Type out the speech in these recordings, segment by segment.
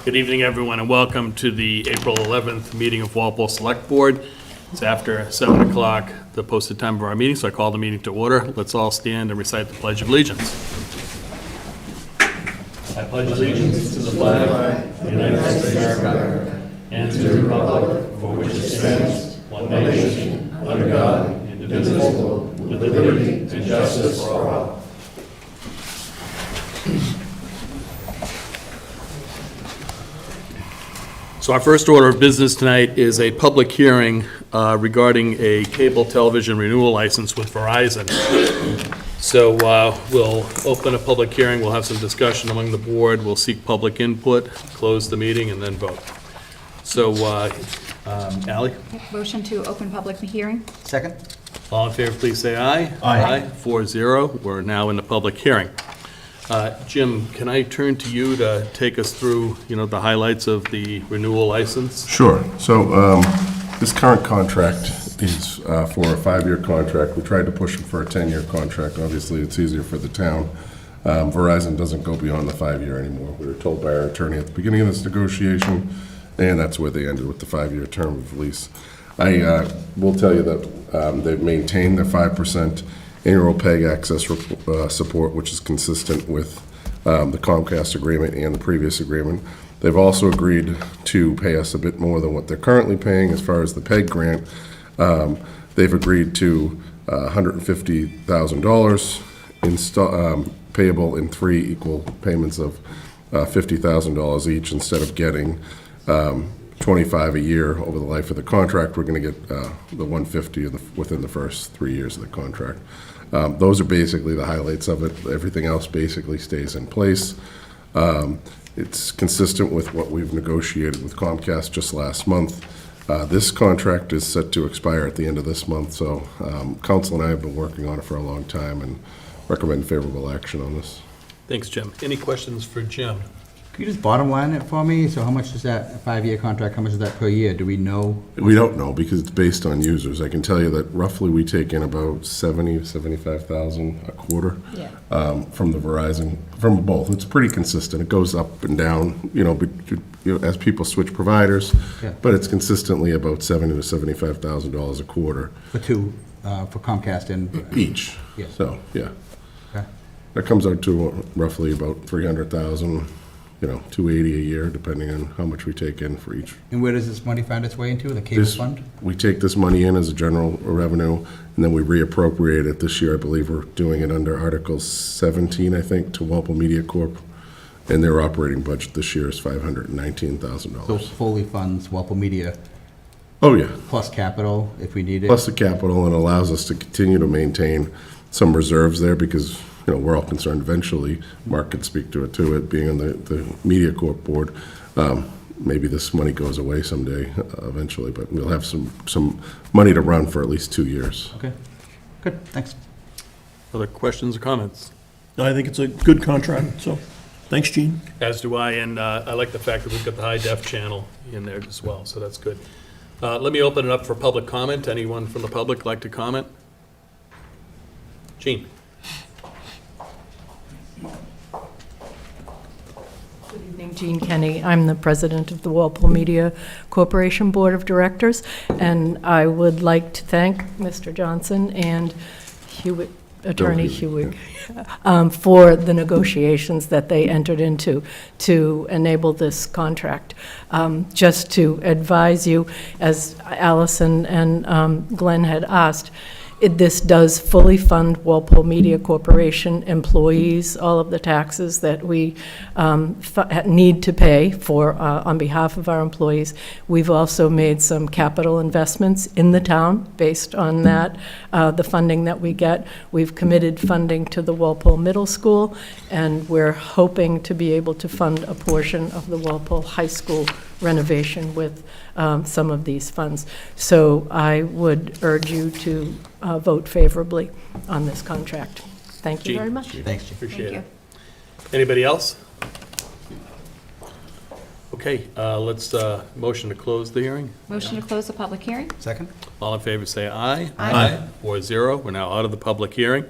Good evening, everyone, and welcome to the April 11th meeting of Walpole Select Board. It's after 7 o'clock, the posted time of our meeting, so I call the meeting to order. Let's all stand and recite the Pledge of Allegiance. I pledge allegiance to the flag of the United States of America and to the republic for which it stands, one nation, under God, indivisible, with liberty and justice for all. So our first order of business tonight is a public hearing regarding a cable television renewal license with Verizon. So we'll open a public hearing, we'll have some discussion among the board, we'll seek public input, close the meeting, and then vote. So, Ally? Motion to open public hearing? Second? All in favor, please say aye. Aye. 4-0, we're now in the public hearing. Jim, can I turn to you to take us through, the highlights of the renewal license? Sure. So this current contract is for a 5-year contract. We tried to push them for a 10-year contract. Obviously, it's easier for the town. Verizon doesn't go beyond the 5-year anymore. We were told by our attorney at the beginning of this negotiation, and that's where they ended with the 5-year term of lease. I will tell you that they've maintained their 5% annual PEG access support, which is consistent with the Comcast agreement and the previous agreement. They've also agreed to pay us a bit more than what they're currently paying as far as the PEG grant. They've agreed to $150,000 payable in 3 equal payments of $50,000 each instead of getting $25,000 a year over the life of the contract. We're going to get the $150,000 within the first 3 years of the contract. Those are basically the highlights of it. Everything else basically stays in place. It's consistent with what we've negotiated with Comcast just last month. This contract is set to expire at the end of this month, so Council and I have been working on it for a long time and recommend favorable action on this. Thanks, Jim. Any questions for Jim? Could you just bottom line it for me? So how much is that 5-year contract? How much is that per year? Do we know? We don't know because it's based on users. I can tell you that roughly we take in about 75,000 a quarter from the Verizon, from both. It's pretty consistent. It goes up and down, as people switch providers, but it's consistently about $70,000 to $75,000 a quarter. For Comcast and? Each. Yes. So, yeah. Okay. That comes out to roughly about $300,000. $280,000 a year, depending on how much we take in for each. And where does this money find its way into? The cable fund? We take this money in as a general revenue, and then we reappropriate it. This year, I believe we're doing it under Article 17, I think, to Walpole Media Corp. And their operating budget this year is $519,000. So fully funds Walpole Media Oh, yeah. plus capital if we need it? Plus the capital, and allows us to continue to maintain some reserves there because we're all concerned eventually, Mark could speak to it too, it being on the Media Corp board, maybe this money goes away someday eventually, but we'll have some money to run for at least 2 years. Okay, good, thanks. Other questions or comments? I think it's a good contract, so, thanks, Gene. As do I, and I like the fact that we've got the high-def channel in there as well, so that's good. Let me open it up for public comment. Anyone from the public like to comment? Gene? Good evening, Jean Kenny. I'm the president of the Walpole Media Corporation Board of Directors, and I would like to thank Mr. Johnson and Attorney Hewig for the negotiations that they entered into to enable this contract. Just to advise you, as Allison and Glenn had asked, this does fully fund Walpole Media Corporation employees, all of the taxes that we need to pay for on behalf of our employees. We've also made some capital investments in the town based on that, the funding that we get. We've committed funding to the Walpole Middle School, and we're hoping to be able to fund a portion of the Walpole High School renovation with some of these funds. So I would urge you to vote favorably on this contract. Thank you very much. Thanks, Jim. Appreciate Thank it. Anybody else? Okay, let's motion to close the hearing. Motion to close the public hearing? Second? All in favor, say aye. Aye. 4-0. We're now out of the public hearing.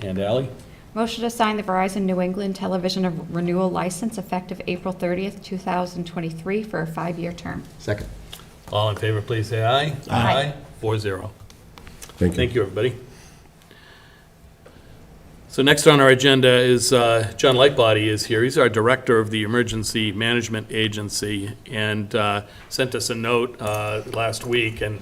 And Ally? Motion to sign the Verizon New England television renewal license effective April 30th, 2023 for a 5-year term. Second. All in favor, please say aye. Aye. 4-0. Thank you. Thank you, everybody. So next on our agenda is John Lightbody is here. He's our Director of the Emergency Management Agency, and sent us a note last week and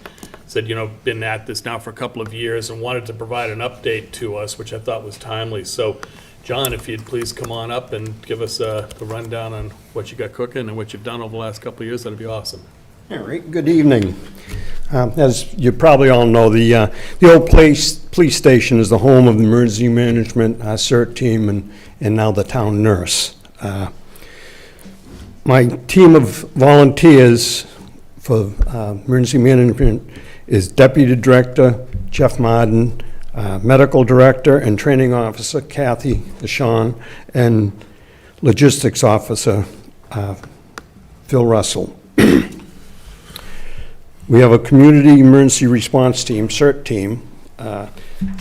said, you know, been at this now for a couple of years and wanted to provide an update to us, which I thought was timely. So, John, if you'd please come on up and give us a rundown on what you got cooking and what you've done over the last couple of years, that'd be awesome. All right, good evening. As you probably all know, the old police station is the home of the emergency management CERT team and now the town nurse. My team of volunteers for emergency management is Deputy Director Jeff Martin, Medical Director and Training Officer Kathy DeShawn, and Logistics Officer Phil Russell. We have a community emergency response team, CERT team,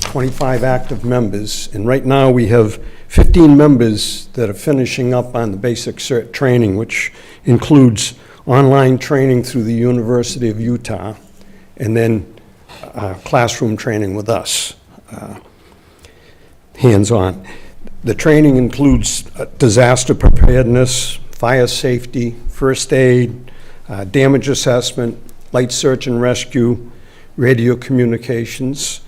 25 active members, and right now we have 15 members that are finishing up on the basic CERT training, which includes online training through the University of Utah, and then classroom training with us, hands-on. The training includes disaster preparedness, fire safety, first aid, damage assessment, light search and rescue, radio communications.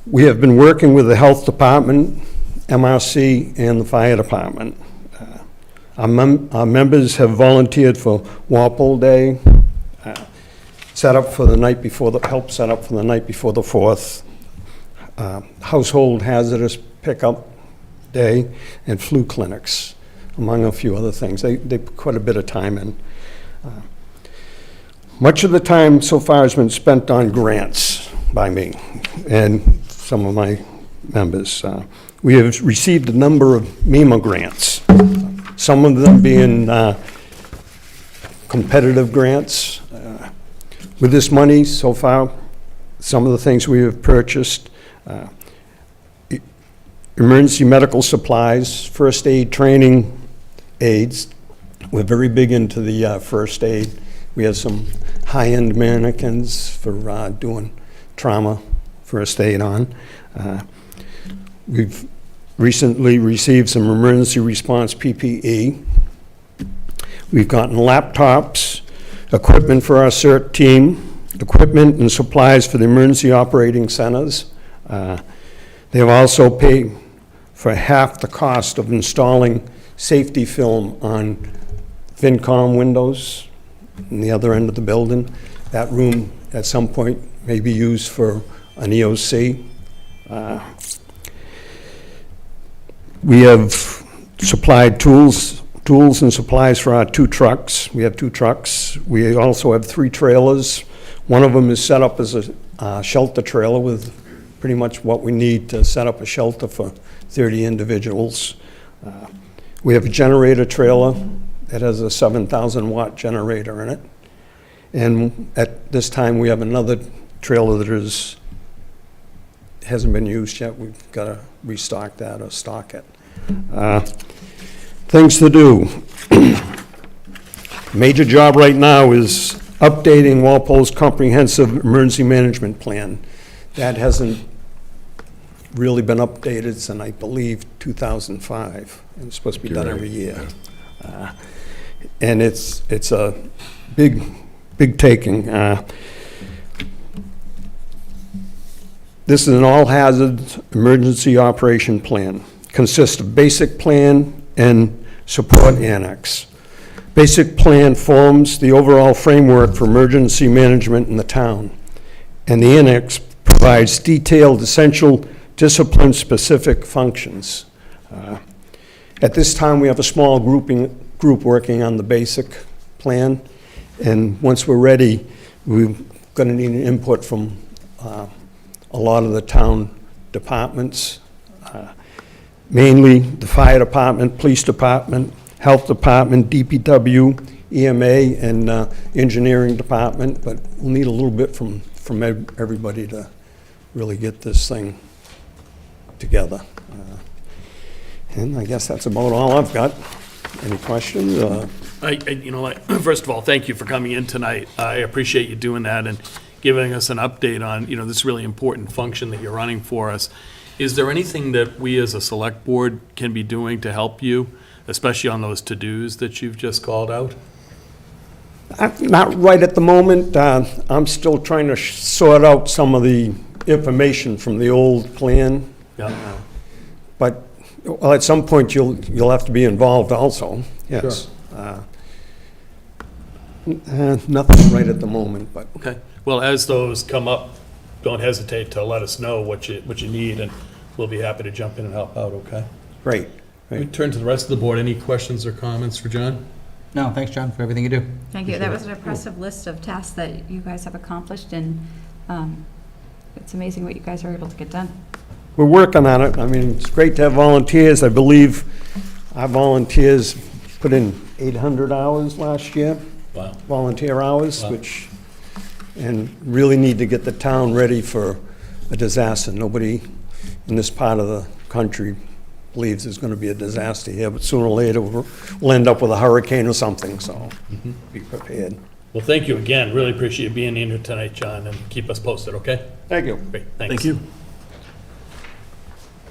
We have been working with the health department, MRC, and the fire department. Our members have volunteered for Walpole Day, set up for the night before help set up for the night before the 4th, household hazardous pickup day, and flu clinics, among a few other things. They put quite a bit of time in. Much of the time so far has been spent on grants by me and some of my members. We have received a number of MEMA grants, some of them being competitive grants. With this money so far, some of the things we have purchased, emergency medical supplies, first aid training aids. We're very big into the first aid. We have some high-end mannequins for doing trauma first aid on. We've recently received some emergency response PPE. We've gotten laptops, equipment for our CERT team, equipment and supplies for the emergency operating centers. They have also paid for half the cost of installing safety film on FinCom windows on the other end of the building. That room at some point may be used for an EOC. We have supplied tools and supplies for our 2 trucks. We have 2 trucks. We also have 3 trailers. One of them is set up as a shelter trailer with pretty much what we need to set up a shelter for 30 individuals. We have a generator trailer that has a 7,000 watt generator in it. And at this time, we have another trailer that hasn't been used yet. We've got to restock that or stock it. Things to do. Major job right now is updating Walpole's comprehensive emergency management plan. That hasn't really been updated since, I believe, 2005. And it's supposed to be done every year. And it's a big taking. This is an all-hazards emergency operation plan. Consists of basic plan and support annex. Basic plan forms the overall framework for emergency management in the town, and the annex provides detailed essential discipline-specific functions. At this time, we have a small group working on the basic plan, and once we're ready, we're going to need an input from a lot of the town departments, mainly the fire department, police department, health department, DPW, EMA, and engineering department, but we'll need a little bit from everybody to really get this thing together. And I guess that's about all I've got. Any questions? You know, first of all, thank you for coming in tonight. I appreciate you doing that and giving us an update on, you know, this really important function that you're running for us. Is there anything that we as a select board can be doing to help you, especially on those to-dos that you've just called out? Not right at the moment. I'm still trying to sort out some of the information from the old plan. Yeah. But, well, at some point, you'll have to be involved also, yes. Nothing right at the moment, but Okay. Well, as those come up, don't hesitate to let us know what you need, and we'll be happy to jump in and help out, okay? great. We turn to the rest of the board. Any questions or comments for John? No, thanks, John, for everything you do. Thank you. That was an impressive list of tasks that you guys have accomplished, and it's amazing what you guys are able to get done. We're working on it. I mean, it's great to have volunteers. I believe our volunteers put in 800 hours last year, Wow. volunteer hours, Wow. and really need to get the town ready for a disaster. Nobody in this part of the country believes there's going to be a disaster here, but sooner or later, we'll end up with a hurricane or something, so be prepared. Well, thank you again. Really appreciate you being in here tonight, John, and keep us posted, okay? Thank you. Great, thanks. Thank you.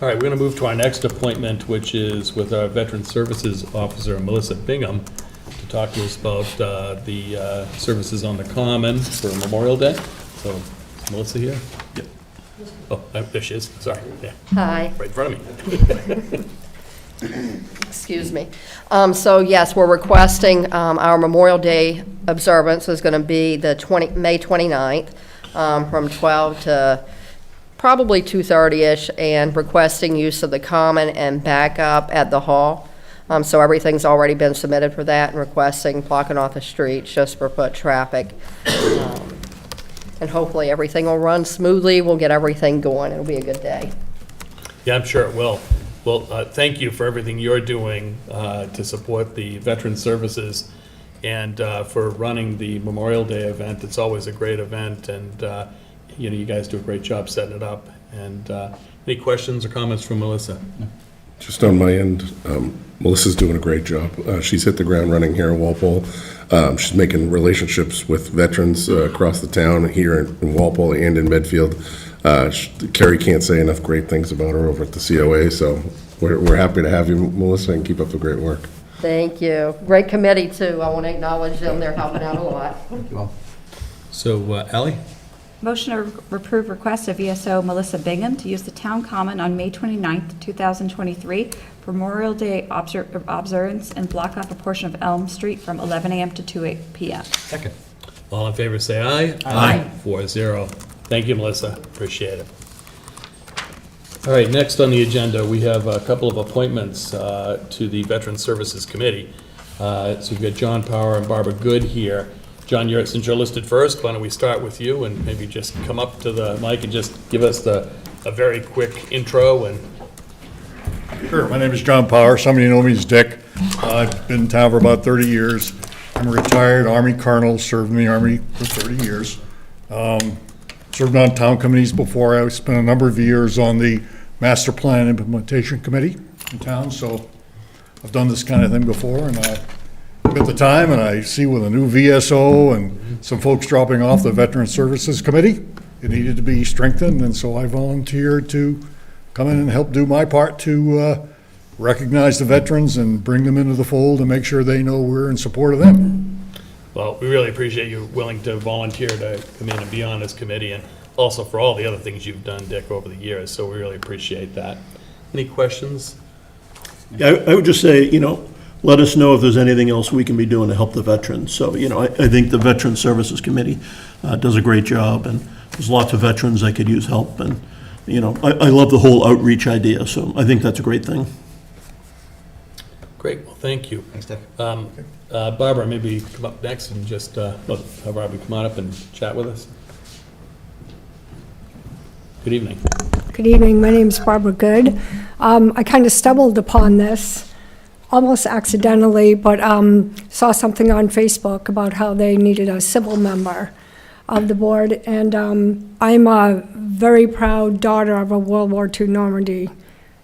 All right, we're going to move to our next appointment, which is with our Veteran Services Officer, Melissa Bingham, to talk to us about the services on the Common for Memorial Day. So, is Melissa here? Yep. Oh, there she is, sorry, yeah, Hi, right in front of me. excuse me. So yes, we're requesting our Memorial Day observance is going to be the May 29th from 12 to probably 2:30-ish, and requesting use of the Common and backup at the hall. So everything's already been submitted for that, and requesting blocking off the streets just for foot traffic. And hopefully everything will run smoothly. We'll get everything going. It'll be a good day. Yeah, I'm sure it will. Well, thank you for everything you're doing to support the Veteran Services and for running the Memorial Day event. It's always a great event, and you know, you guys do a great job setting it up. And any questions or comments from Melissa? Just on my end, Melissa's doing a great job. She's hit the ground running here in Walpole. She's making relationships with veterans across the town here in Walpole and in Medfield. Carrie can't say enough great things about her over at the COA, so we're happy to have you, Melissa, and keep up the great work. Thank you. Great committee, too. I want to acknowledge them. They're helping out a lot. Well, So, Ally? Motion to approve request of VSO Melissa Bingham to use the town common on May 29th, 2023 for Memorial Day observance and block off a portion of Elm Street from 11 a.m. to 2 p.m. second. All in favor, say aye. Aye. 4-0. Thank you, Melissa. Appreciate it. All right, next on the agenda, we have a couple of appointments to the Veteran Services Committee. So we've got John Power and Barbara Good here. John, since you're listed first, why don't we start with you and maybe just come up to the mic and just give us a very quick intro and Sure, my name is John Power. Some of you know me as Dick. I've been in town for about 30 years. I'm a retired Army colonel, served in the Army for 30 years. Served on town committees before. I spent a number of years on the Master Plan Implementation Committee in town, so I've done this kind of thing before, and I've got the time, and I see with a new VSO and some folks dropping off the Veteran Services Committee, it needed to be strengthened, and so I volunteered to come in and help do my part to recognize the veterans and bring them into the fold and make sure they know we're in support of them. well, we really appreciate you willing to volunteer to come in and be on this committee, and also for all the other things you've done, Dick, over the years, so we really appreciate that. Any questions? Yeah, I would just say, you know, let us know if there's anything else we can be doing to help the veterans. So, you know, I think the Veteran Services Committee does a great job, and there's lots of veterans that could use help, and, you know, I love the whole outreach idea, so I think that's a great thing. Great, well, thank you. Thanks, Dick. Barbara, maybe come up next and just have Barbara come on up and chat with us. Good evening. Good evening. My name is Barbara Good. I kind of stumbled upon this almost accidentally, but saw something on Facebook about how they needed a civil member of the board, and I'm a very proud daughter of a World War II Normandy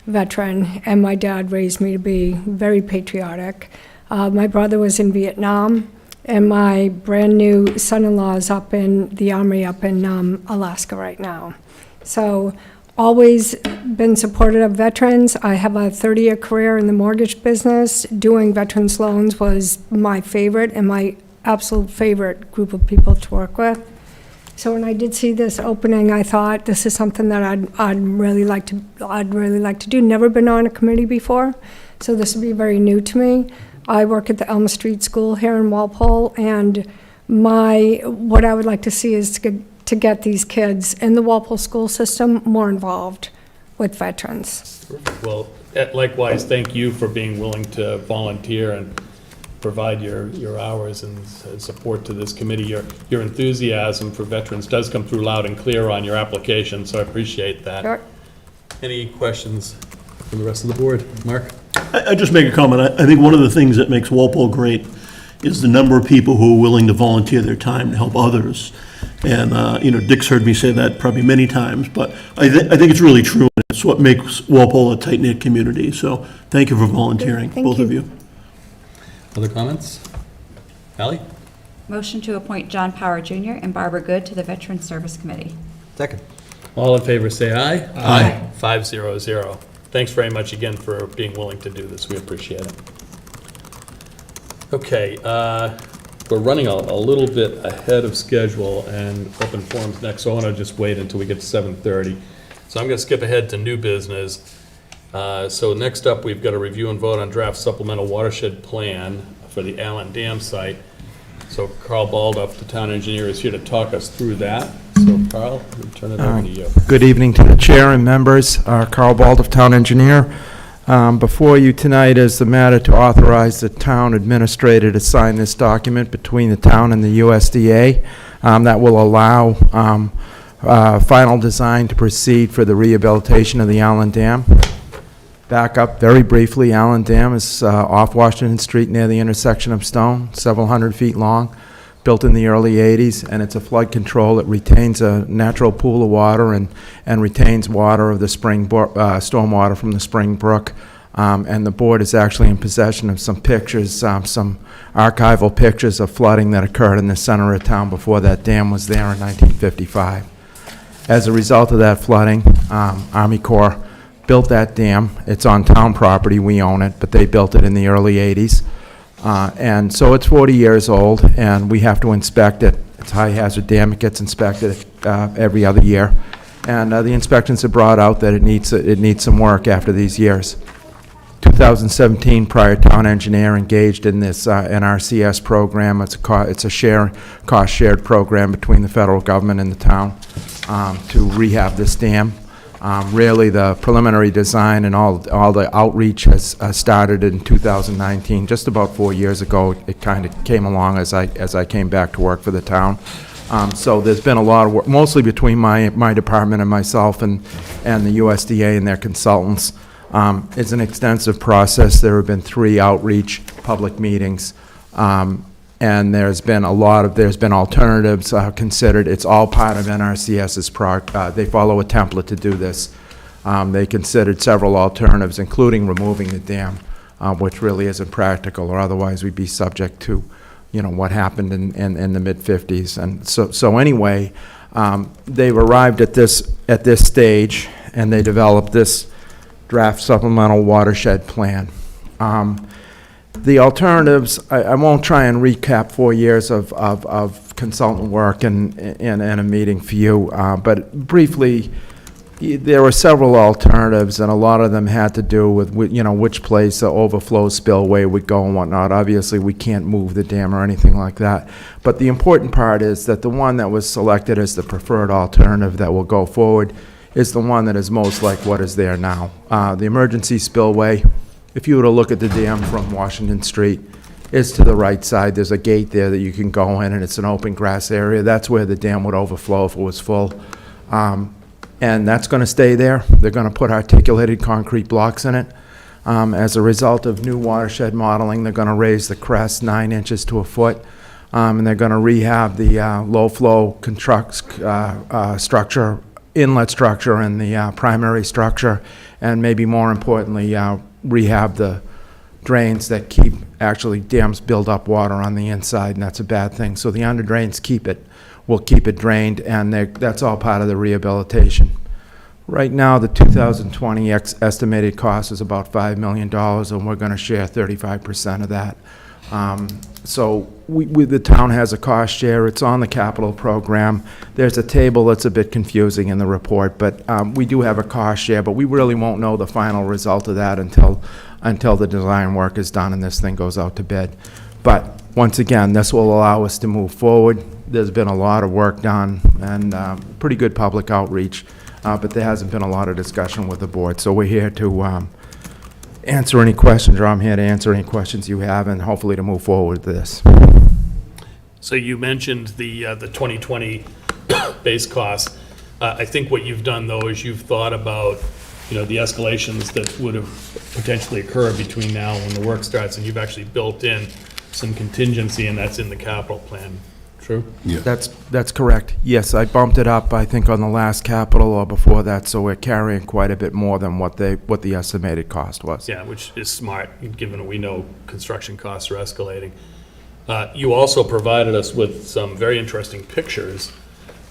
veteran, and my dad raised me to be very patriotic. My brother was in Vietnam, and my brand-new son-in-law is up in the Army up in Alaska right now. So, always been supportive of veterans. I have a 30-year career in the mortgage business. Doing veterans loans was my favorite and my absolute favorite group of people to work with. So when I did see this opening, I thought this is something that I'd really like to do. Never been on a committee before, so this would be very new to me. I work at the Elm Street School here in Walpole, and what I would like to see is to get these kids in the Walpole school system more involved with veterans. Well, likewise, thank you for being willing to volunteer and provide your hours and support to this committee. Your enthusiasm for veterans does come through loud and clear on your application, so I appreciate that. Sure. Any questions from the rest of the board? Mark? I just make a comment. I think one of the things that makes Walpole great is the number of people who are willing to volunteer their time to help others. And, Dick's heard me say that probably many times, but I think it's really true. It's what makes Walpole a tight-knit community. So thank you for volunteering, Thank both of you. you. Other comments? Ally? Motion to appoint John Power Jr. and Barbara Good to the Veterans Service Committee. Second. All in favor, say aye. Aye. 500. Thanks very much again for being willing to do this. We appreciate it. Okay, we're running a little bit ahead of schedule and open forums next, so I want to just wait until we get to 7:30. So I'm going to skip ahead to new business. So next up, we've got a review and vote on draft supplemental watershed plan for the Allen Dam site. So Carl Baldoff, the town engineer, is here to talk us through that. So Carl, I'll turn it over to you. Good evening to the chair and members. Carl Baldoff, town engineer. Before you tonight is the matter to authorize the town administrator to sign this document between the town and the USDA that will allow final design to proceed for the rehabilitation of the Allen Dam. Back up very briefly, Allen Dam is off Washington Street near the intersection of Stone, several hundred feet long, built in the early 80s, and it's a flood control. It retains a natural pool of water and retains water of the stormwater from the Spring Brook. And the board is actually in possession of some pictures, some archival pictures of flooding that occurred in the center of town before that dam was there in 1955. As a result of that flooding, Army Corps built that dam. It's on town property, we own it, but they built it in the early 80s. And so it's 40 years old, and we have to inspect it. It's a high-hazard dam. It gets inspected every other year. And the inspections have brought out that it needs some work after these years. 2017, prior town engineer engaged in this NRCS program. It's a cost-shared program between the federal government and the town to rehab this dam. Really, the preliminary design and all the outreach has started in 2019. Just about 4 years ago, it kind of came along as I came back to work for the town. So there's been a lot of work, mostly between my department and myself and the USDA and their consultants. It's an extensive process. There have been 3 outreach public meetings. And there's been alternatives considered. It's all part of NRCS's they follow a template to do this. They considered several alternatives, including removing the dam, which really isn't practical, or otherwise we'd be subject to, what happened in the mid-50s. And so anyway, they've arrived at this stage, and they developed this draft supplemental watershed plan. The alternatives, I won't try and recap 4 years of consultant work and a meeting for you, but briefly, there were several alternatives, and a lot of them had to do with which place the overflow spillway would go and whatnot. Obviously, we can't move the dam or anything like that. But the important part is that the one that was selected as the preferred alternative that will go forward is the one that is most like what is there now. The emergency spillway, if you were to look at the dam from Washington Street, it's to the right side. There's a gate there that you can go in, and it's an open grass area. That's where the dam would overflow if it was full. And that's going to stay there. They're going to put articulated concrete blocks in it. As a result of new watershed modeling, they're going to raise the crest 9 inches to a foot. and they're going to rehab the low-flow structure, inlet structure, and the primary structure, and maybe more importantly, rehab the drains that keep, actually dams build up water on the inside, and that's a bad thing. So the under drains will keep it drained, and that's all part of the rehabilitation. Right now, the 2020 estimated cost is about $5 million, and we're going to share 35% of that. So the town has a cost share. It's on the capital program. There's a table that's a bit confusing in the report, but we do have a cost share, but we really won't know the final result of that until the design work is done and this thing goes out to bid. But once again, this will allow us to move forward. There's been a lot of work done and pretty good public outreach, but there hasn't been a lot of discussion with the board. So we're here to answer any questions, or I'm here to answer any questions you have, and hopefully to move forward with this. So you mentioned the 2020 base cost. I think what you've done, though, is you've thought about, the escalations that would have potentially occurred between now and when the work starts, and you've actually built in some contingency, and that's in the capital plan. True? Yeah. That's correct. Yes, I bumped it up, I think, on the last capital or before that, so we're carrying quite a bit more than what the estimated cost was. Yeah, which is smart, given we know construction costs are escalating. You also provided us with some very interesting pictures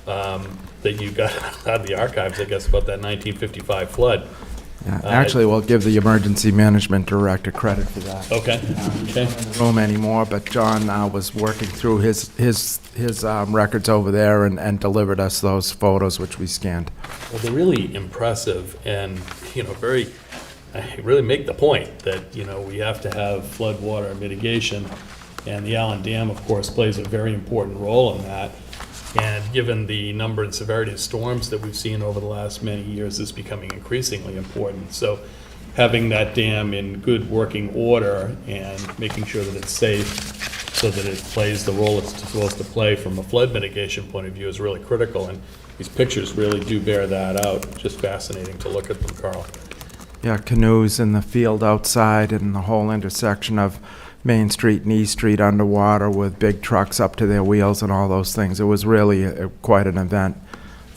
that you got out of the archives, I guess, about that 1955 flood. Yeah, actually, we'll give the emergency management director credit for that. Okay. Okay. Room anymore, but John was working through his records over there and delivered us those photos, which we scanned. Well, they're really impressive and, really make the point that, we have to have flood water mitigation. And the Allen Dam, of course, plays a very important role in that. And given the number and severity of storms that we've seen over the last many years, is becoming increasingly important. So having that dam in good working order and making sure that it's safe so that it plays the role it's supposed to play from a flood mitigation point of view is really critical. And these pictures really do bear that out. Just fascinating to look at them, Carl. Yeah, canoes in the field outside and the whole intersection of Main Street and East Street underwater with big trucks up to their wheels and all those things. It was really quite an event.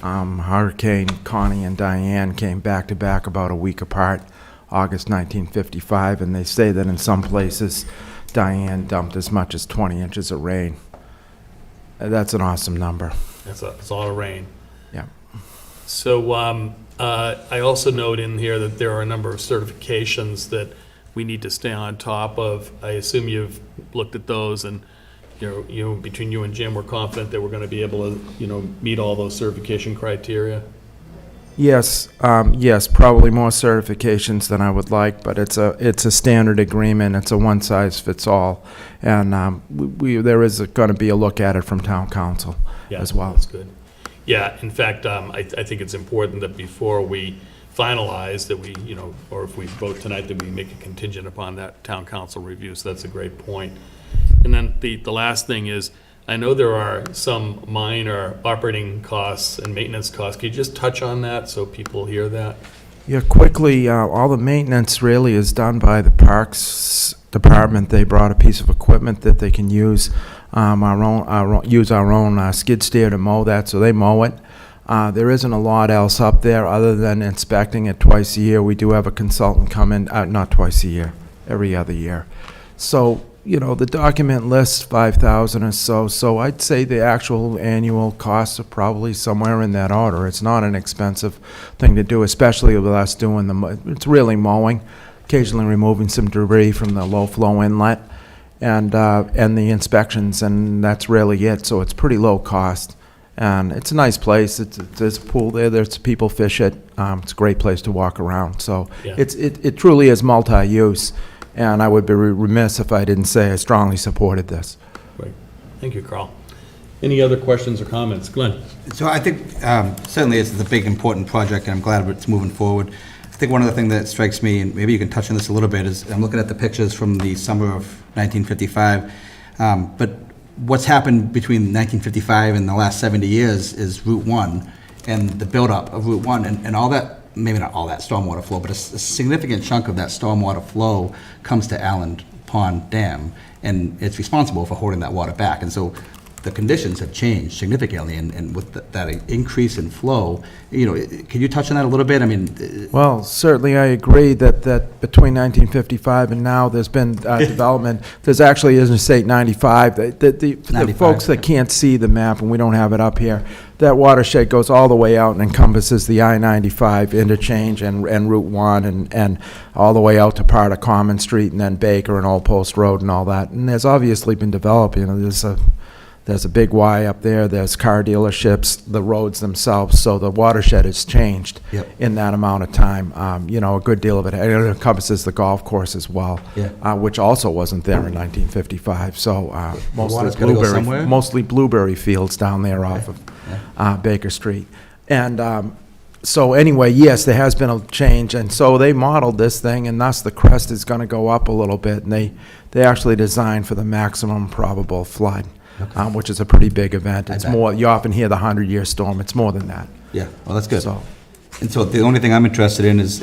Hurricane Connie and Diane came back to back about a week apart, August 1955, and they say that in some places Diane dumped as much as 20 inches of rain. That's an awesome number. It's a lot of rain. Yeah. So I also note in here that there are a number of certifications that we need to stay on top of. I assume you've looked at those, and between you and Jim, we're confident that we're going to be able to meet all those certification criteria. Yes, yes, probably more certifications than I would like, but it's a standard agreement. It's a one-size-fits-all, and there is going to be a look at it from town council as well. That's good. Yeah, in fact, I think it's important that before we finalize that we, or if we vote tonight, that we make a contingent upon that town council review. So that's a great point. And then the last thing is, I know there are some minor operating costs and maintenance costs. Can you just touch on that so people hear that? Yeah, quickly, all the maintenance really is done by the Parks Department. They brought a piece of equipment that they can use our own skid steer to mow that, so they mow it. There isn't a lot else up there other than inspecting it twice a year. We do have a consultant come in, not twice a year, every other year. So, the document lists 5,000 or so, so I'd say the actual annual costs are probably somewhere in that order. It's not an expensive thing to do, especially with us doing it's really mowing, occasionally removing some debris from the low-flow inlet, and the inspections, and that's really it. So it's pretty low cost. And it's a nice place. There's a pool there. There's people fish it. It's a great place to walk around. So Yeah. it truly is multi-use. And I would be remiss if I didn't say I strongly supported this. Great. Thank you, Carl. Any other questions or comments? Glenn? So I think certainly it's a big, important project, and I'm glad it's moving forward. I think one of the things that strikes me, and maybe you can touch on this a little bit, is I'm looking at the pictures from the summer of 1955. But what's happened between 1955 and the last 70 years is Route 1 and the buildup of Route 1 and all that. Maybe not all that stormwater flow, but a significant chunk of that stormwater flow comes to Allen Pond Dam, and it's responsible for holding that water back. And so the conditions have changed significantly, and with that increase in flow, can you touch on that a little bit? I mean, Well, certainly I agree that between 1955 and now, there's been development. There's actually Interstate 95. The 95, folks that can't see the map, and we don't have it up here, that watershed goes all the way out and encompasses the I-95 interchange and Route 1 and all the way out to part of Common Street and then Baker and Old Post Road and all that. And there's obviously been developed, there's a big Y up there, there's car dealerships, the roads themselves, so the watershed has changed Yep. in that amount of time. A good deal of it, and it encompasses the golf course as well, Yeah. which also wasn't there in 1955, so water's gotta go somewhere? mostly blueberry fields down there off of Baker Street. And so anyway, yes, there has been a change, and so they modeled this thing, and thus the crest is going to go up a little bit, and they actually designed for the maximum probable flood. Which is a pretty big event. It's bet. more, you often hear the 100-year storm, it's more than that. yeah, well, that's good. So, And so the only thing I'm interested in is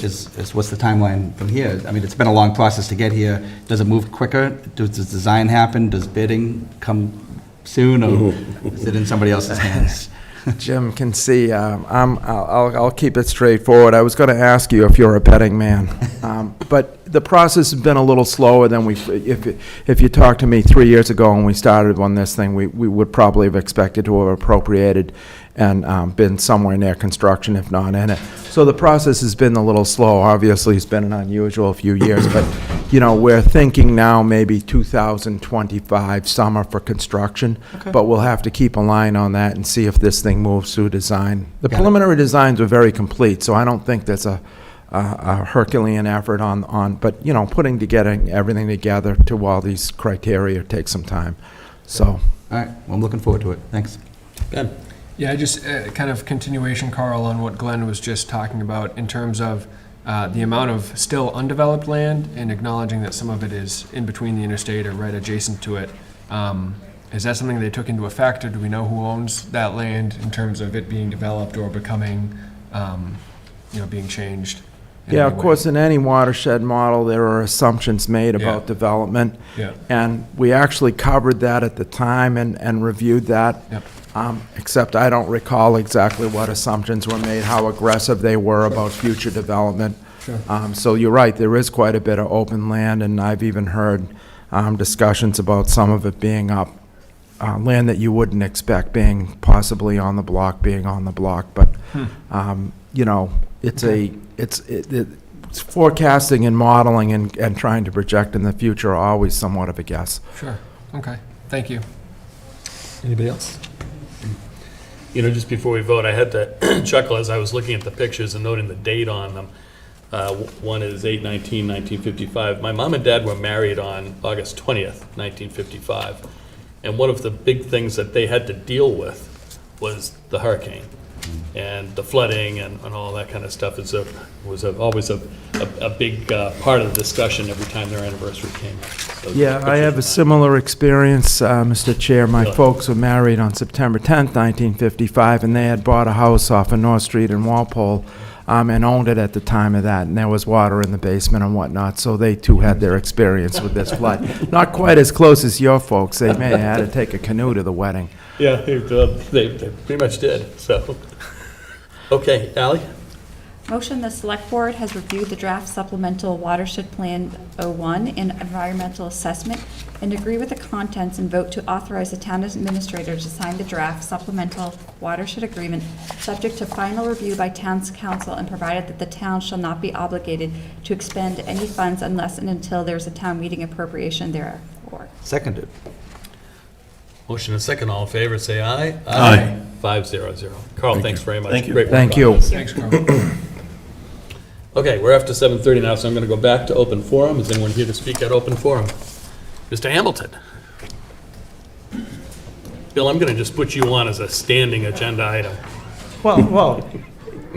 what's the timeline from here? I mean, it's been a long process to get here. Does it move quicker? Does design happen? Does bidding come soon, or is it in somebody else's hands? Jim can see, I'll keep it straightforward. I was going to ask you if you're a betting man. But the process has been a little slower than if you talked to me 3 years ago when we started on this thing, we would probably have expected to have appropriated and been somewhere near construction, if not in it. So the process has been a little slow. Obviously, it's been an unusual few years, but, we're thinking now maybe 2025 summer for construction, but we'll have to keep a line on that and see if this thing moves through design. The Got it. preliminary designs were very complete, so I don't think there's a Herculean effort but, putting together everything together to all these criteria takes some time, so. All right, well, I'm looking forward to it. Thanks. Ben? Yeah, just kind of continuation, Carl, on what Glenn was just talking about in terms of the amount of still undeveloped land and acknowledging that some of it is in between the interstate or right adjacent to it. Is that something they took into effect, or do we know who owns that land in terms of it being developed or becoming, being changed? in Yeah, any of way? course, in any watershed model, there are assumptions made about Yeah. development. Yeah. And we actually covered that at the time and reviewed that. Yep. Except I don't recall exactly what assumptions were made, how aggressive they were about future development. Sure. So you're right, there is quite a bit of open land, and I've even heard discussions about some of it being up, land that you wouldn't expect being possibly on the block, but, it's forecasting and modeling and trying to project in the future are always somewhat of a guess. Sure, okay, thank you. Anybody else? Just before we vote, I had to chuckle as I was looking at the pictures and noting the date on them. One is 8/19/1955. My mom and dad were married on August 20th, 1955. And one of the big things that they had to deal with was the hurricane. And the flooding and all that kind of stuff was always a big part of the discussion every time their anniversary came up. So Yeah, I pictures have of a that. similar experience, Mr. Chair. My Really? folks were married on September 10th, 1955, and they had bought a house off of North Street in Walpole and owned it at the time of that, and there was water in the basement and whatnot, so they too had their experience with this flood. Not quite as close as your folks. They may have had to take a canoe to the wedding. Yeah, they pretty much did, so. Okay, Ally? Motion, the Select Board has reviewed the draft supplemental watershed plan 01 and environmental assessment and agree with the contents and vote to authorize the town administrator to sign the draft supplemental watershed agreement, subject to final review by town's council and provided that the town shall not be obligated to expend any funds unless and until there is a town meeting appropriation therefor. Seconded. Motion and second, all in favor, say aye. Aye. 5-0-0. Carl, thanks very much. Thank you. Great work Thank on you. this. Thanks, Carl. Okay, we're after 7:30 now, so I'm going to go back to open forum. Is anyone here to speak at open forum? Mr. Hamilton? Bill, I'm going to just put you on as a standing agenda item. Well,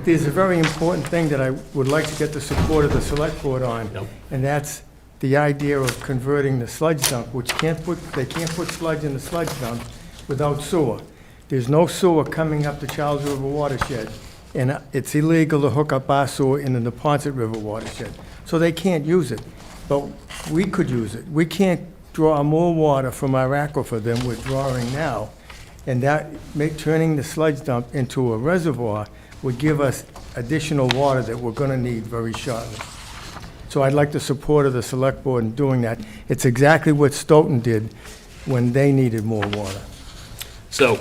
there's a very important thing that I would like to get the support of the Select Board on, Yep. and that's the idea of converting the sludge dump, which they can't put sludge in the sludge dump without sewer. There's no sewer coming up the Charles River watershed, and it's illegal to hook up our sewer into the Neponset River watershed, so they can't use it. but we could use it. We can't draw more water from our aquifer than we're drawing now, and that, turning the sludge dump into a reservoir would give us additional water that we're going to need very shortly. So I'd like the support of the Select Board in doing that. It's exactly what Stoughton did when they needed more water. So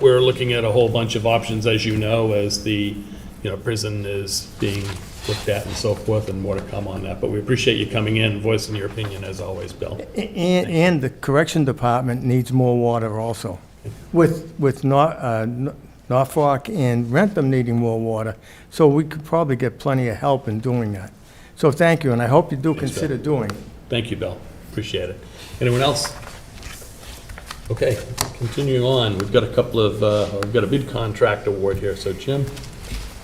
we're looking at a whole bunch of options, as you know, as the, prison is being looked at and so forth, and more to come on that. But we appreciate you coming in and voicing your opinion, as always, Bill. And the Correction Department needs more water also. With Norfolk and Rentham needing more water, so we could probably get plenty of help in doing that. So thank you, and I hope you do consider doing it. Thank you, Bill. Appreciate it. Anyone else? Okay, continuing on, we've got a couple of, we've got a bid contract award here, so Jim?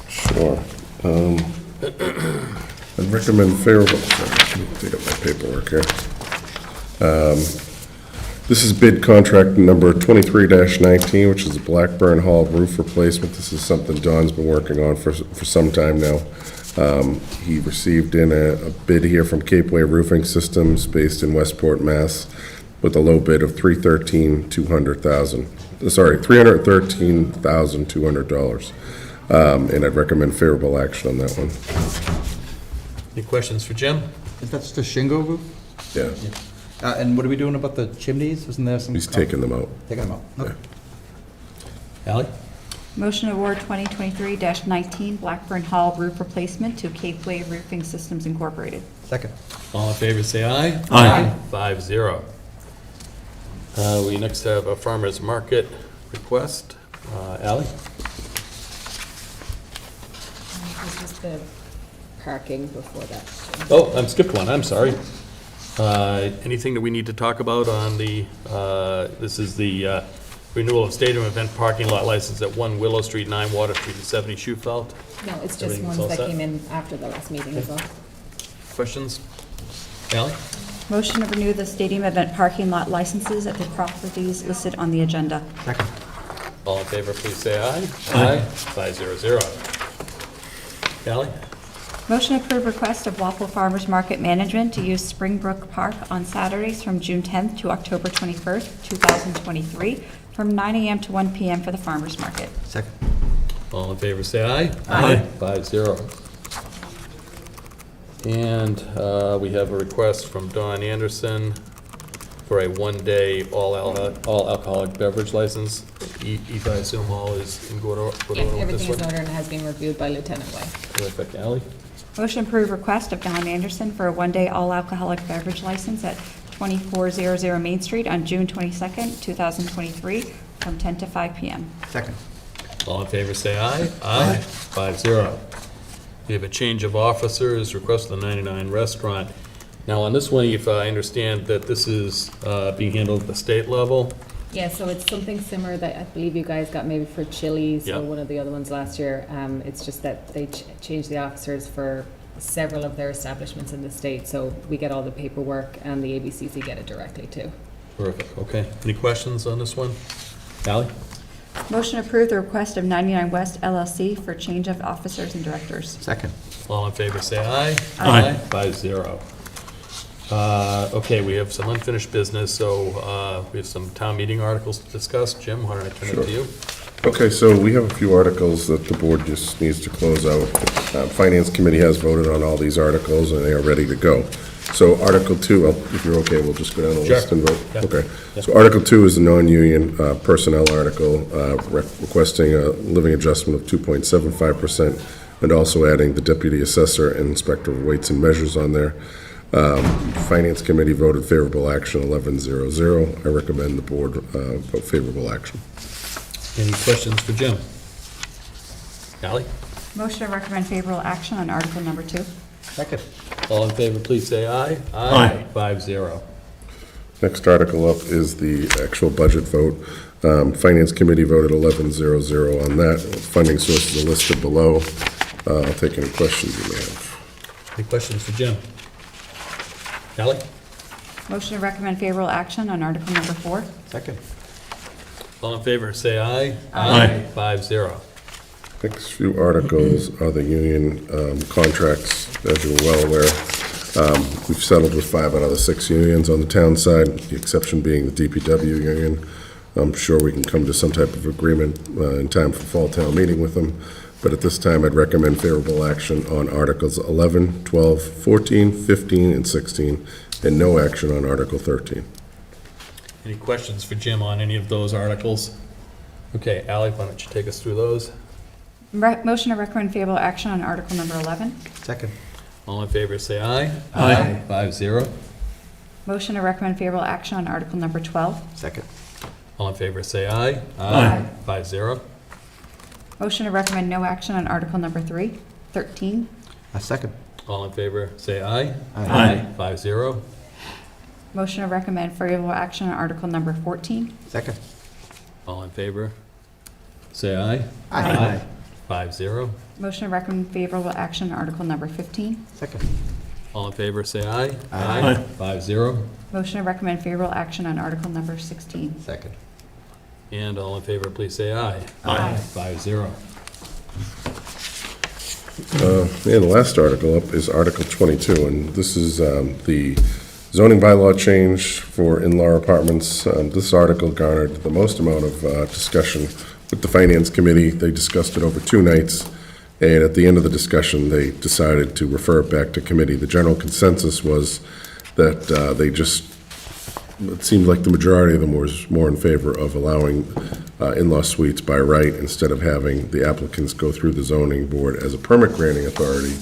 Sure. I'd recommend favorable, sorry, let me dig up my paperwork here. This is bid contract number 23-19, which is the Blackburn Hall roof replacement. This is something Don's been working on for some time now. He received in a bid here from Capeway Roofing Systems based in Westport, Mass, with a low bid of $313,200. And I'd recommend favorable action on that one. Any questions for Jim? Is that just a shingle roof? Yeah, And what are we doing about the chimneys? Wasn't there some? he's taking them out. Taking them out. Okay. Ally? Motion to award 2023-19 Blackburn Hall roof replacement to Capeway Roofing Systems Incorporated. Second. All in favor, say aye. Aye. 5-0. We next have a farmer's market request. Ally? Just the parking before that. Oh, I skipped one, I'm sorry. Anything that we need to talk about on the, this is the renewal of stadium event parking lot license at 1 Willow Street, 9 Water Street, and 70 Shufelt. No, it's just Everything's ones all that set? came in after the last meeting as well. Questions? Ally? Motion to renew the stadium event parking lot licenses at the properties listed on the agenda. Second. All in favor, please say aye. Aye. 5-0-0. Ally? Motion to approve request of Waffle Farmers Market Management to use Springbrook Park on Saturdays from June 10th to October 21st, 2023, from 9 a.m. to 1 p.m. for the farmers market. Second. All in favor, say aye. Aye. 5-0. And we have a request from Don Anderson for a one-day all alcoholic beverage license. If I assume all is in good order with Yeah, this everything is in one? order and has been reviewed by Lieutenant White. Terrific. Ally? Motion to approve request of Don Anderson for a one-day all alcoholic beverage license at 2400 Main Street on June 22nd, 2023, from 10 to 5 p.m. Second. All in favor, say aye. Aye. 5-0. We have a change of officers, request of the 99 Restaurant. Now, on this one, if I understand that this is being handled at the state level, Yeah, so it's something similar that I believe you guys got maybe for Chili's Yeah. or one of the other ones last year. It's just that they changed the officers for several of their establishments in the state, so we get all the paperwork and the ABCC get it directly too. terrific, okay. Any questions on this one? Ally? Motion to approve the request of 99 West LLC for change of officers and directors. Second. All in favor, say aye. Aye. 5-0. Okay, we have some unfinished business, so we have some town meeting articles to discuss. Jim, why don't I turn it to you? Okay, so we have a few articles that the board just needs to close out. Finance Committee has voted on all these articles, and they are ready to go. So Article 2, if you're okay, we'll just go down the Sure. list and vote. Yeah. Okay. So Article 2 is the non-union personnel article, requesting a living adjustment of 2.75%, and also adding the deputy assessor and inspector of weights and measures on there. Finance Committee voted favorable action, 11-0-0. I recommend the board vote favorable action. Any questions for Jim? Ally? Motion to recommend favorable action on article number 2. Second. All in favor, please say aye. Aye. 5-0. Next article up is the actual budget vote. Finance Committee voted 11-0-0 on that. Funding sources are listed below. I'll take any questions you may have. Any questions for Jim? Ally? Motion to recommend favorable action on article number 4. Second. All in favor, say aye. Aye. 5-0. Next few articles are the union contracts, as you're well aware. We've settled with 5 out of the 6 unions on the town side, the exception being the DPW union. I'm sure we can come to some type of agreement in time for fall town meeting with them. But at this time, I'd recommend favorable action on Articles 11, 12, 14, 15, and 16, and no action on Article 13. Any questions for Jim on any of those articles? Okay, Ally, why don't you take us through those? Motion to recommend favorable action on Article number 11. Second. All in favor, say aye. Aye. 5-0. Motion to recommend favorable action on Article number 12. Second. All in favor, say aye. Aye. 5-0. Motion to recommend no action on Article number 13. Second. All in favor, say aye. Aye. 5-0. Motion to recommend favorable action on Article number 14. Second. All in favor, say aye. Aye. 5-0. Motion to recommend favorable action on Article number 15. Second. All in favor, say aye. Aye. 5-0. Motion to recommend favorable action on Article number 16. Second. And all in favor, please say aye. Aye. 5-0. And the last article up is Article 22, and this is the zoning bylaw change for in-law apartments. This article garnered the most amount of discussion with the Finance Committee. They discussed it over 2 nights, and at the end of the discussion, they decided to refer it back to committee. The general consensus was that it seemed like the majority of them was more in favor of allowing in-law suites by right instead of having the applicants go through the zoning board as a permit granting authority.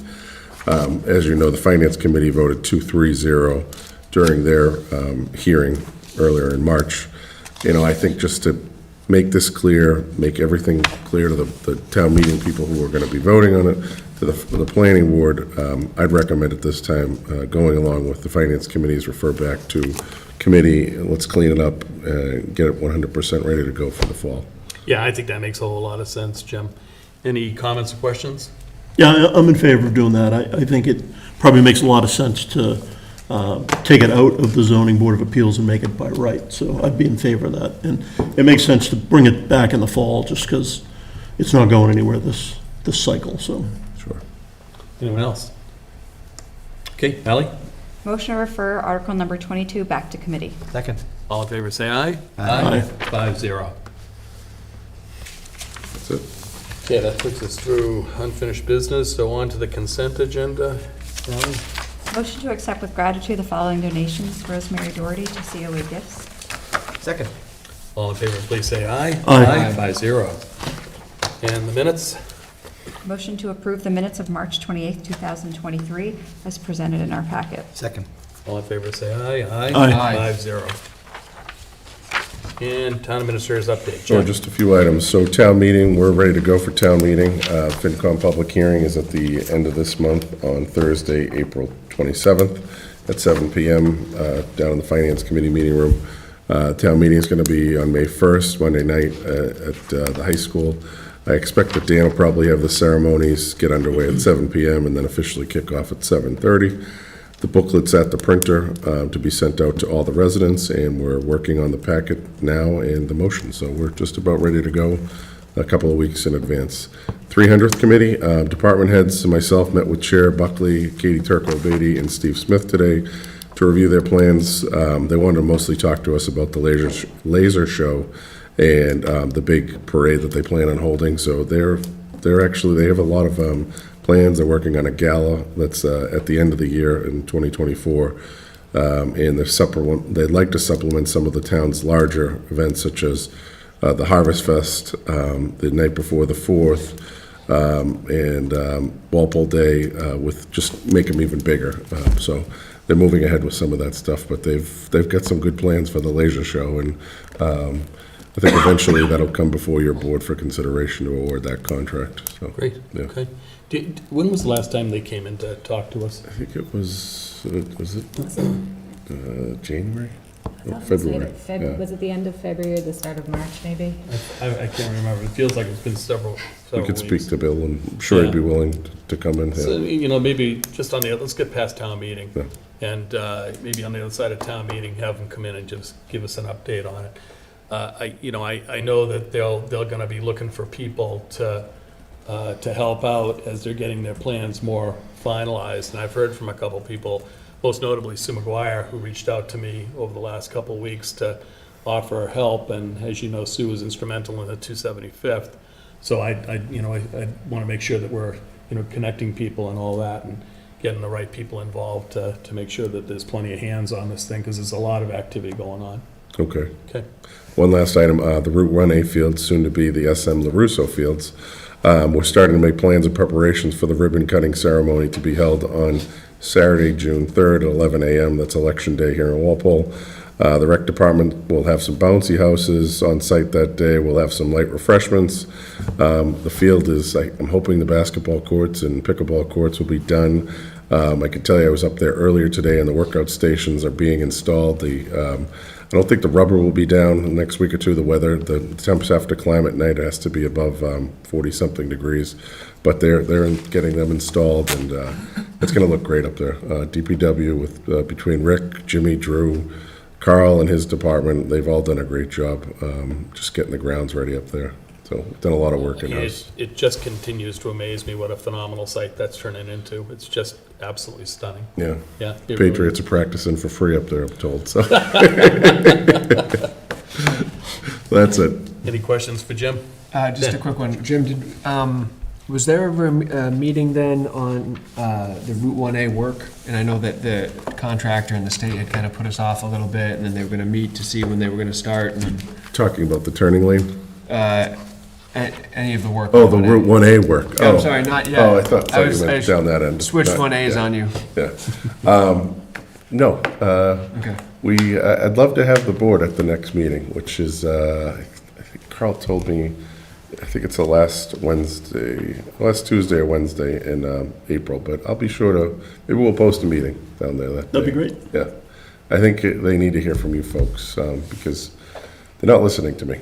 As you know, the Finance Committee voted 2-3-0 during their hearing earlier in March. I think just to make this clear, make everything clear to the town meeting people who are going to be voting on it, to the planning board, I'd recommend at this time, going along with the Finance Committee's refer back to committee, let's clean it up, get it 100% ready to go for the fall. Yeah, I think that makes a whole lot of sense, Jim. Any comments or questions? Yeah, I'm in favor of doing that. I think it probably makes a lot of sense to take it out of the zoning board of appeals and make it by right. So I'd be in favor of that. And it makes sense to bring it back in the fall just because it's not going anywhere this cycle, so. Sure. Anyone else? Okay, Ally? Motion to refer Article number 22 back to committee. Second. All in favor, say aye. Aye. 5-0. That's it. Okay, that puts us through unfinished business, so on to the consent agenda. Ally? Motion to accept with gratitude the following donations. Rosemary Doherty to COA Gifts. Second. All in favor, please say aye. Aye. 5-0. And the minutes? Motion to approve the minutes of March 28th, 2023, as presented in our packet. Second. All in favor, say aye. Aye. 5-0. And town administrator's update. So Jim? just a few items. So town meeting, we're ready to go for town meeting. FinCom public hearing is at the end of this month on Thursday, April 27th at 7 PM down in the Finance Committee meeting room. Town meeting is going to be on May 1st, Monday night at the high school. I expect that Dan will probably have the ceremonies get underway at 7 PM and then officially kick off at 7:30. The booklet's at the printer to be sent out to all the residents, and we're working on the packet now and the motion. So we're just about ready to go a couple of weeks in advance. 300th Committee, department heads and myself met with Chair Buckley, Katie Turco-Beatty, and Steve Smith today to review their plans. They wanted to mostly talk to us about the laser show and the big parade that they plan on holding. So they have a lot of plans. They're working on a gala that's at the end of the year in 2024. And they'd like to supplement some of the town's larger events, such as the Harvest Fest, the night before the 4th, and Walpole Day, with just make them even bigger. So they're moving ahead with some of that stuff, but they've got some good plans for the laser show, and I think eventually that'll come before your board for consideration to award that contract. So, Great, yeah. okay. When was the last time they came in to talk to us? I think it was January? Or I thought it was February. later. Yeah. Was it the end of February or the start of March, maybe? I can't remember. It feels like it's been several We could speak weeks. to Bill, and I'm sure he'd be willing to come in. So, Yeah. maybe just let's get past town meeting. Yeah. And maybe on the other side of town meeting, have them come in and just give us an update on it. I know that they're gonna be looking for people to help out as they're getting their plans more finalized. And I've heard from a couple people most notably Sue McGuire, who reached out to me over the last couple of weeks to offer her help, and as you know, Sue was instrumental in the 275th. So I want to make sure that we're, connecting people and all that, and getting the right people involved to make sure that there's plenty of hands on this thing, because there's a lot of activity going on. Okay. Okay. One last item, the Route 1A fields, soon to be the SM LaRusso fields. We're starting to make plans and preparations for the ribbon cutting ceremony to be held on Saturday, June 3rd at 11 a.m. That's Election Day here in Walpole. The rec department will have some bouncy houses on site that day. We'll have some light refreshments. The field is, I'm hoping the basketball courts and pickleball courts will be done. I can tell you I was up there earlier today and the workout stations are being installed. I don't think the rubber will be down in the next week or two. The weather, the temps have to climb at night. It has to be above 40-something degrees. But they're getting them installed, and it's going to look great up there. DPW, with between Rick, Jimmy, Drew, Carl, and his department, they've all done a great job just getting the grounds ready up there. So we've done a lot of work in-house. It just continues to amaze me what a phenomenal site that's turning into. It's just absolutely stunning. Yeah. Yeah. it really Patriots are practicing for free up there, I'm told, so. That's it. Any questions for Jim? Just a quick one. Jim, was there ever a meeting then on the Route 1A work? And I know that the contractor and the state had kind of put us off a little bit, and then they were going to meet to see when they were going to start. And Talking about the turning lane? any of the work. Oh, the on 1A. Route 1A work. Yeah, Oh. I'm sorry, not yet. Oh, I thought you meant down that end. Switched Not- 1As yeah. on you. Yeah. No. Okay. I'd love to have the board at the next meeting, which is, I think Carl told me, I think it's the last Tuesday or Wednesday in April, but I'll be sure to, maybe we'll post a meeting down there that day. That'd be great. Yeah. I think they need to hear from you folks, because they're not listening to me.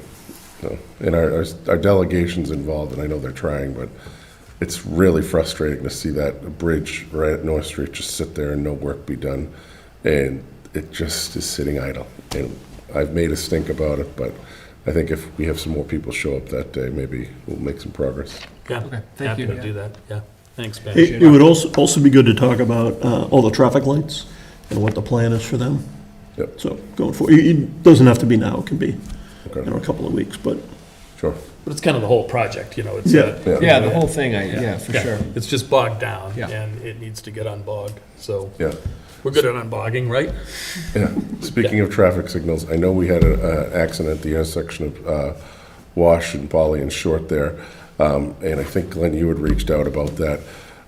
So, and our delegation's involved, and I know they're trying, but it's really frustrating to see that bridge right at North Street just sit there and no work be done. And it just is sitting idle. And I've made a stink about it, but I think if we have some more people show up that day, maybe we'll make some progress. Yeah, Okay, thank happy you. to do that, yeah. Thanks, Ben. It would also be good to talk about all the traffic lights and what the plan is for them. Yep. So going forward, it doesn't have to be now, it can be, Okay. a couple of weeks, but Sure. But it's kind of the whole project, it's. Yeah. Yeah, the whole thing, yeah, for sure. It's just bogged down, Yeah. and it needs to get unbogged, so. Yeah. We're good at unbogging, right? Yeah. Speaking of traffic signals, I know we had an accident at the intersection of Wash and Polly and Short there. And I think, Glenn, you had reached out about that.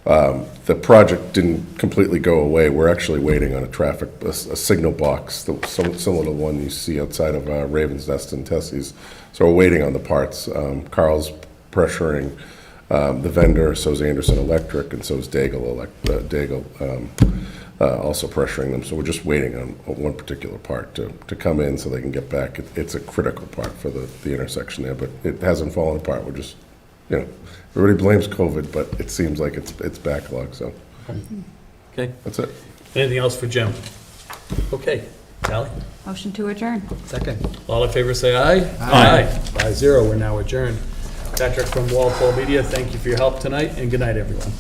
The project didn't completely go away. We're actually waiting on a signal box, similar to the one you see outside of Raven's Nest and Tessie's. So we're waiting on the parts. Carl's pressuring the vendor, so is Anderson Electric, and so is Daigle, also pressuring them. So we're just waiting on one particular part to come in so they can get back. It's a critical part for the intersection there, but it hasn't fallen apart. We're just, everybody blames COVID, but it seems like it's backlogged, so Okay, that's it. anything else for Jim? Okay, Ally? Motion to adjourn. Second. All in favor, say aye. Aye. 5-0, we're now adjourned. Patrick from Walpole Media, thank you for your help tonight, and good night, everyone.